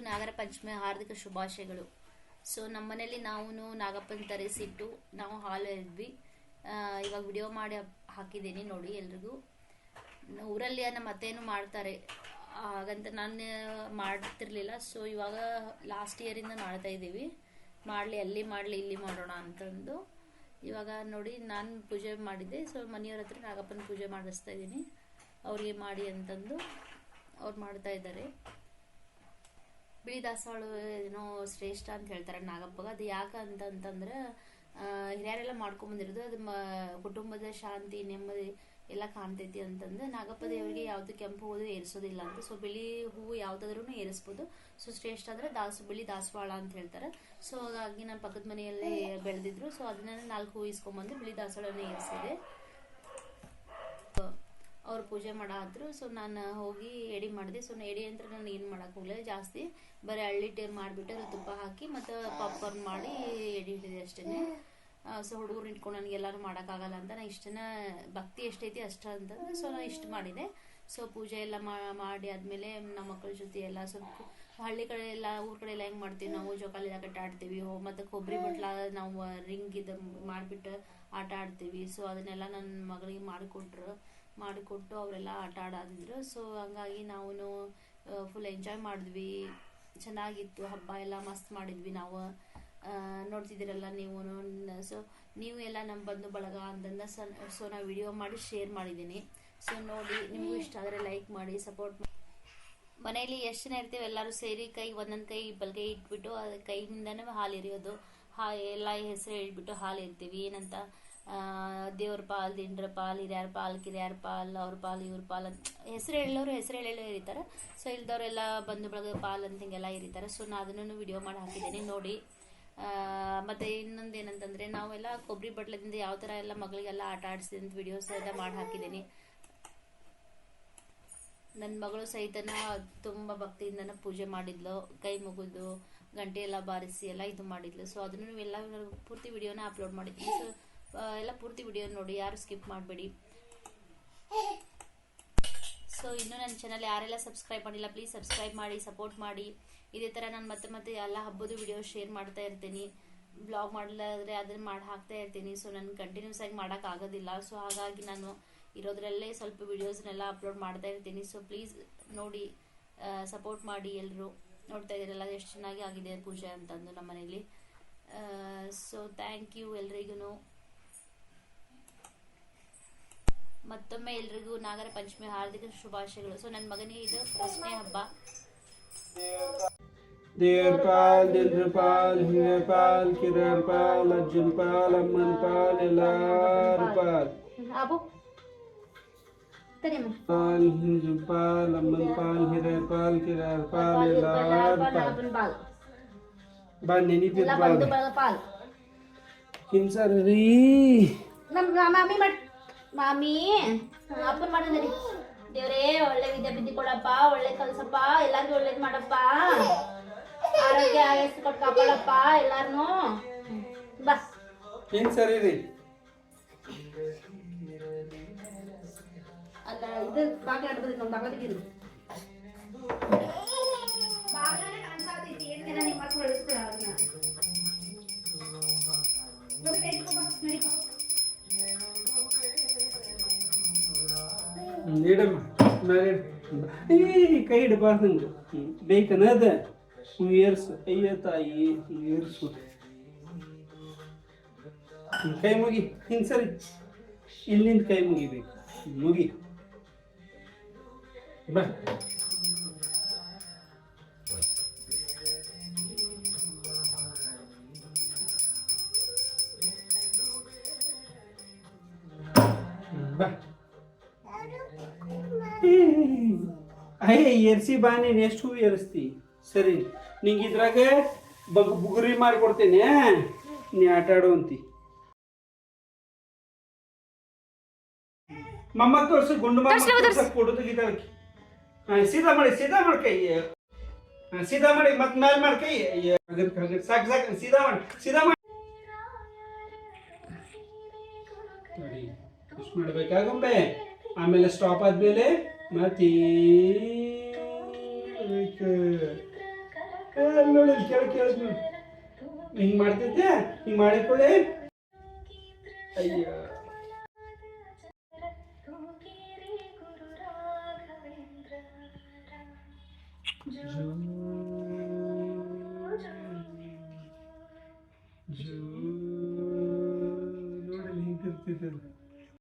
ನಾಗರ ಪಂಚಮಿ ಹಾರ್ದಿಕ ಶುಭಾಶಯಗಳು. ಸೊ ನಮ್ಮ ಮನೇಲಿ ನಾವು ನಾಗಪ್ಪನ ತರಿಸಿಟ್ಟು ನಾವು ಹಾಲು ಎದ್ವಿ. ಇವಾಗ ವಿಡಿಯೋ ಮಾಡಿ ಹಾಕಿದ್ದೀನಿ ನೋಡಿ ಎಲ್ರಿಗೂ. ಊರಲ್ಲಿ ನಮ್ಮ ಅತ್ತೇನು ಮಾಡ್ತಾರೆ, ಹಾಗಂತ ನಾನು ಮಾಡ್ತಿರ್ಲಿಲ್ಲ. ಸೊ ಇವಾಗ ಲಾಸ್ಟ್ ಇಯರಿಂದ ಮಾಡ್ತಾ ಇದ್ದೀವಿ. ಅಲ್ಲಿ ಮಾಡಲಿ ಇಲ್ಲಿ ಮಾಡೋಣ ಅಂತಂದು ಇವಾಗ ನೋಡಿ ನಾನು ಪೂಜೆ ಮಾಡಿದ್ದೆ. ಸೊ ಮನೆಯವ್ರ ಹತ್ರ ನಾಗಪ್ಪನ ಪೂಜೆ ಮಾಡಿಸ್ತಾ ಇದ್ದೀನಿ, ಅವ್ರಿಗೆ ಮಾಡಿ ಅಂತಂದು ಅವ್ರು ಮಾಡ್ತಾ ಇದ್ದಾರೆ. ಬಿಳಿ ದಾಸವಾಳ ಏನೋ ಶ್ರೇಷ್ಠ ಅಂತ ಹೇಳ್ತಾರೆ ನಾಗಪ್ಪಗ. ಅದು ಯಾಕೆ ಅಂತಂದ್ರೆ ಹಿರಿಯರೆಲ್ಲ ಮಾಡ್ಕೊಂಬಂದಿರೋದು, ಅದು ಕುಟುಂಬದ ಶಾಂತಿ ನೆಮ್ಮದಿ ಎಲ್ಲ ಕಾಣ್ತೈತಿ ಅಂತಂದ್ರೆ ನಾಗಪ್ಪ ದೇವರಿಗೆ ಯಾವ್ದು ಕೆಂಪು ಹೂವು ಏರಿಸೋದಿಲ್ಲ ಅಂತ. ಸೊ ಬಿಳಿ ಹೂವು ಯಾವ್ದಾದ್ರೂ ಏರಿಸ್ಬೋದು. ಸೊ ಶ್ರೇಷ್ಠ ಅಂದ್ರೆ ಬಿಳಿ ದಾಸವಾಳ ಅಂತ ಹೇಳ್ತಾರೆ. ಸೊ ಹಾಗಾಗಿ ನನ್ನ ಪಕ್ಕದ ಮನೆಯಲ್ಲಿ ಬೆಳೆದಿದ್ರು. ಸೊ ಅದನ್ನ 4 ಹೂವು ಇಸ್ಕೊಂಬಂದು ಬಿಳಿ ದಾಸವಾಳನ ಏರಿಸಿದೆ. ಅವ್ರು ಪೂಜೆ ಮಾಡಾದ್ರು. ಸೊ ನಾನು ಹೋಗಿ ಎಡಿ ಮಾಡಿದೆ. ಸೊ ಎಡಿ ಅಂತ ನಾನು ಏನು ಮಾಡಕ್ಕೆ ಹೋಗಲಿಲ್ಲ ಜಾಸ್ತಿ, ಬರೀ ಹಳ್ಳಿ ಮಾಡಿಬಿಟ್ಟು ಅದು ತುಪ್ಪ ಹಾಕಿ ಮತ್ತು ಪಾಪ್ಕಾರ್ನ್ ಮಾಡಿ ಎಡಿ ಹಿಡಿದೆ ಅಷ್ಟೇ. ಸೊ ಹುಡುಗರು ಇಟ್ಕೊಂಡು ನನಗೆಲ್ಲರೂ ಮಾಡೋಕ್ಕಾಗಲ್ಲ ಅಂತ ನಾನು ಇಷ್ಟನ್ನ ಭಕ್ತಿ ಎಷ್ಟೈತಿ ಅಷ್ಟ ಅಂತಂದ್ರೆ ಸೊ ನಾನು ಇಷ್ಟು ಮಾಡಿದೆ. ಸೊ ಪೂಜೆ ಎಲ್ಲ ಮಾಡಿ ಆದಮೇಲೆ ನಮ್ಮ ಮಕ್ಕಳ ಜೊತೆ ಎಲ್ಲ ಸ್ವಲ್ಪ ಹಳ್ಳಿ ಕಡೆ ಎಲ್ಲ ಊರ ಕಡೆ ಎಲ್ಲ ಹೆಂಗೆ ಮಾಡ್ತೀವಿ ನಾವು, ಜೋಕಾಲಿ ಕಟ್ಟ ಆಡ್ತೀವಿ, ಮತ್ತು ಕೊಬ್ಬರಿ ಬಟ್ಲ ನಾವು ರಿಂಗ್ ಇದು ಮಾಡಿಬಿಟ್ಟು ಆಟ ಆಡ್ತೀವಿ. ಸೊ ಅದನ್ನೆಲ್ಲ ನನ್ನ ಮಗಳಿಗೆ ಮಾಡಿಕೊಟ್ಟು ಅವರೆಲ್ಲ ಆಟ ಆಡಿದ್ರು. ಸೊ ಹಂಗಾಗಿ ನಾವು ಫುಲ್ ಎಂಜಾಯ್ ಮಾಡಿದ್ವಿ, ಚೆನ್ನಾಗಿತ್ತು. ಹಬ್ಬ ಎಲ್ಲ ಮಸ್ತ್ ಮಾಡಿದ್ವಿ ನಾವು. ನೋಡ್ತಿದ್ದೀರಲ್ಲ ನೀವು. ಸೊ ನೀವು ಎಲ್ಲ ನಮ್ಮ ಬಂಧು ಬಳಗ ಅಂತಂದ ಸೊ ನಾನು ವಿಡಿಯೋ ಮಾಡಿ ಶೇರ್ ಮಾಡಿದ್ದೀನಿ. ಸೊ ನೋಡಿ, ನಿಮಗೂ ಇಷ್ಟ ಆದರೆ ಲೈಕ್ ಮಾಡಿ, ಸಪೋರ್ಟ್ ಮಾಡಿ. ಮನೆಯಲ್ಲಿ ಎಷ್ಟು ಜನ ಇರ್ತೀವಿ ಎಲ್ಲರೂ ಸೇರಿ ಒಂದೊಂದು ಕೈ ಬಲ್ಗೈ ಇಟ್ಬಿಟ್ಟು ಅದು ಕೈಯಿಂದನೇ ಹಾಲು ಎರಿಯೋದು. ಎಲ್ಲ ಹೆಸರು ಹೇಳ್ಬಿಟ್ಟು ಹಾಲು ಇರ್ತೀವಿ. ಏನಂತ ದೇವ್ರ ಪಾಲ್, ದಿಂಡ್ರ ಪಾಲ್, ಹಿರಿಯರ ಪಾಲ್, ಕಿರಿಯರ ಪಾಲ್, ಅವ್ರ ಪಾಲ್, ಇವ್ರ ಪಾಲ್ ಅಂತ ಹೆಸರು ಹೇಳೋ ಇರೀತಾರೆ. ಸೊ ಇಲ್ದವ್ರೆಲ್ಲ ಬಂಧು ಬಳಗ ಪಾಲ್ ಅಂತ ಹಿಂಗೆಲ್ಲ ಇರೀತಾರೆ. ಸೊ ನಾನು ಅದನ್ನು ವಿಡಿಯೋ ಮಾಡಿ ಹಾಕಿದ್ದೀನಿ ನೋಡಿ. ಮತ್ತು ಇನ್ನೊಂದು ಏನಂತಂದರೆ ನಾವೆಲ್ಲ ಕೊಬ್ಬರಿ ಬಟ್ಲದಿಂದ ಯಾವ ಥರ ಎಲ್ಲ ಮಗಳಿಗೆಲ್ಲ ಆಟ ಆಡಿಸಿದಂತ ವಿಡಿಯೋಸ್ ಎಲ್ಲ ಮಾಡಿ ಹಾಕಿದ್ದೀನಿ. ನನ್ನ ಮಗಳು ಸಹಿತನ ತುಂಬ ಭಕ್ತಿಯಿಂದನ ಪೂಜೆ ಮಾಡಿದ್ಲು, ಕೈ ಮುಗಿದು ಗಂಟೆ ಎಲ್ಲ ಬಾರಿಸಿ ಎಲ್ಲ ಇದು ಮಾಡಿದ್ಲು. ಸೊ ಅದನ್ನು ಎಲ್ಲ ಪೂರ್ತಿ ವಿಡಿಯೋನ ಅಪ್ಲೋಡ್ ಮಾಡಿದ್ದೀನಿ. ಸೊ ಎಲ್ಲ ಪೂರ್ತಿ ವಿಡಿಯೋ ನೋಡಿ, ಯಾರು ಸ್ಕಿಪ್ ಮಾಡಬೇಡಿ. ಸೊ ಇನ್ನೂ ನನ್ನ ಚಾನಲ್ ಯಾರೆಲ್ಲ ಸಬ್ಸ್ಕ್ರೈಬ್ ಮಾಡಿಲ್ಲ ಪ್ಲೀಸ್ ಸಬ್ಸ್ಕ್ರೈಬ್ ಮಾಡಿ, ಸಪೋರ್ಟ್ ಮಾಡಿ. ಇದೇ ಥರ ನಾನು ಮತ್ತೆ ಎಲ್ಲ ಹಬ್ಬದ ವಿಡಿಯೋ ಶೇರ್ ಮಾಡ್ತಾ ಇರ್ತೀನಿ. ಬ್ಲಾಗ್ ಮಾಡಲಾದ್ರೆ ಅದನ್ನು ಮಾಡಿ ಹಾಕ್ತಾ ಇರ್ತೀನಿ. ಸೊ ನಾನು ಕಂಟಿನ್ಯೂಸ್ ಆಗಿ ಮಾಡೋಕ್ಕಾಗೋದಿಲ್ಲ. ಸೊ ಹಾಗಾಗಿ ನಾನು ಇರೋದ್ರಲ್ಲೇ ಸ್ವಲ್ಪ ವಿಡಿಯೋಸ್ನೆಲ್ಲ ಅಪ್ಲೋಡ್ ಮಾಡ್ತಾ ಇರ್ತೀನಿ. ಸೊ ಪ್ಲೀಸ್ ನೋಡಿ, ಸಪೋರ್ಟ್ ಮಾಡಿ. ಎಲ್ಲರೂ ನೋಡ್ತಾ ಇದ್ದೀರಲ್ಲ ಎಷ್ಟು ಚೆನ್ನಾಗಿ ಆಗಿದೆ ಪೂಜೆ ಅಂತಂದು ನಮ್ಮ ಮನೇಲಿ. ಸೊ ಥ್ಯಾಂಕ್ ಯು ಎಲ್ರಿಗೂ. ಮತ್ತೊಮ್ಮೆ ಎಲ್ರಿಗೂ ನಾಗರ ಪಂಚಮಿ ಹಾರ್ದಿಕ ಶುಭಾಶಯಗಳು. ಸೊ ನನ್ನ ಮಗನಿಗೆ ಇದು ಫಸ್ಟ್ನೇ ಹಬ್ಬ. ದೇವ್ರ ಪಾಲ್, ದಿಂಡ್ರ ಪಾಲ್, ಹಿರಿಯರ ಪಾಲ್, ಕಿರಿಯರ ಪಾಲ್, ಅಜ್ಜನ ಪಾಲ್, ಅಮ್ಮನ ಪಾಲ್, ಎಲ್ಲಾರ ಪಾಲ್. ಹಿಂದಿನ ಪಾಲ್, ಅಮ್ಮನ ಪಾಲ್, ಹಿರಿಯರ ಪಾಲ್, ಕಿರಿಯರ ಪಾಲ್, ಎಲ್ಲಾರ ಪಾಲ್. ಬಾ ನೆನಿತಿದ್ದ ಪಾಲ್ ಹಿಂಸರ್ರಿ ಮಾಮಿ ಅಪ್ಪನ ಮಾಡಿದ್ರಿ. ದೇವ್ರೇ ಒಳ್ಳೆ ವಿದ್ಯಾಬುದ್ಧಿ ಕೊಡಪ್ಪ, ಒಳ್ಳೆ ಕಲ್ಸಪ್ಪ, ಎಲ್ಲಾರ್ಗು ಒಳ್ಳೇದ್ ಮಾಡಪ್ಪ, ಆರೋಗ್ಯ ಆಯಸ್ಸು ಕೊಟ್ಟು ಕಾಪಾಡಪ್ಪ ಎಲ್ಲಾರ್ನು. ಬಾ ಏನ್ ಸರಿ ರೀ ಅಲ್ಲ ಇದು ಬಾಗಿ ಆಡ್ಬೋದು ನಮ್ಮ ಬಾಗದಿಗಿರು ಬಾಗಲೇ ಕಾಣಿಸಾತೈತಿ. ಏನು ದಿನ ನಿಮ್ಮ ಮಕ್ಕಳು ಬೆಳೆಸ್ಕೊಳ ಅದನ್ನ ನೋಡಿ ಕೈ ಇಟ್ಕೊ ಬಾ ನಡಿಪ. ಇಡಮ್ಮ ಮೇಲೆ ಕೈ ಇಡಬಾರ್ದು ನಂಗೆ ಬೇಕನ್ನದ ಏರ್ಸು. ಅಯ್ಯ ತಾಯಿ ಏರ್ಸು. ಕೈ ಮುಗಿ ಹಿಂಗೆ ಸರಿ, ಇಲ್ಲಿಂದ ಕೈ ಮುಗಿಬೇಕು. ಮುಗಿ ಬಾ. ಬಾ ಅಯ್ಯ ಏರ್ಸಿ ಬಾ. ನೀನು ಎಷ್ಟು ಹೂವು ಏರಿಸ್ತಿ ಸರಿ. ನಿಂಗೆ ಇದ್ರಾಗ ಬುಗುರಿ ಮಾಡಿಕೊಡ್ತೇನೆ, ನೀ ಆಟ ಆಡುವಂತಿ. ಮಮ್ಮ ತೋರ್ಸಿ ಗುಂಡು ಕೊಡು ತೆಗಿತಾಳಕಿ. ಸೀದಾ ಮಾಡಿ ಕೈ, ಸೀದಾ ಮಾಡಿ ಮತ್ತೆ ಮ್ಯಾಲ ಮಾಡಿ ಕೈ. ಸಾಕು ಸೀದಾ ಮಾಡಿ ನೋಡಿ. ಇಷ್ಟು ಮಾಡ್ಬೇಕಾಗಂಬೆ. ಆಮೇಲೆ ಸ್ಟಾಪ್ ಆದ್ಮೇಲೆ ಮತ್ತೆ ನೋಡಿ ಕೇಳಿ ಕೇಳಿ ನೋಡಿ ಹಿಂಗೆ ಮಾಡ್ತಿದ್ದೆ ಹಿಂಗೆ ಮಾಡಿಕೊಳ್ಳಿ ಅಯ್ಯೋ ಜೋ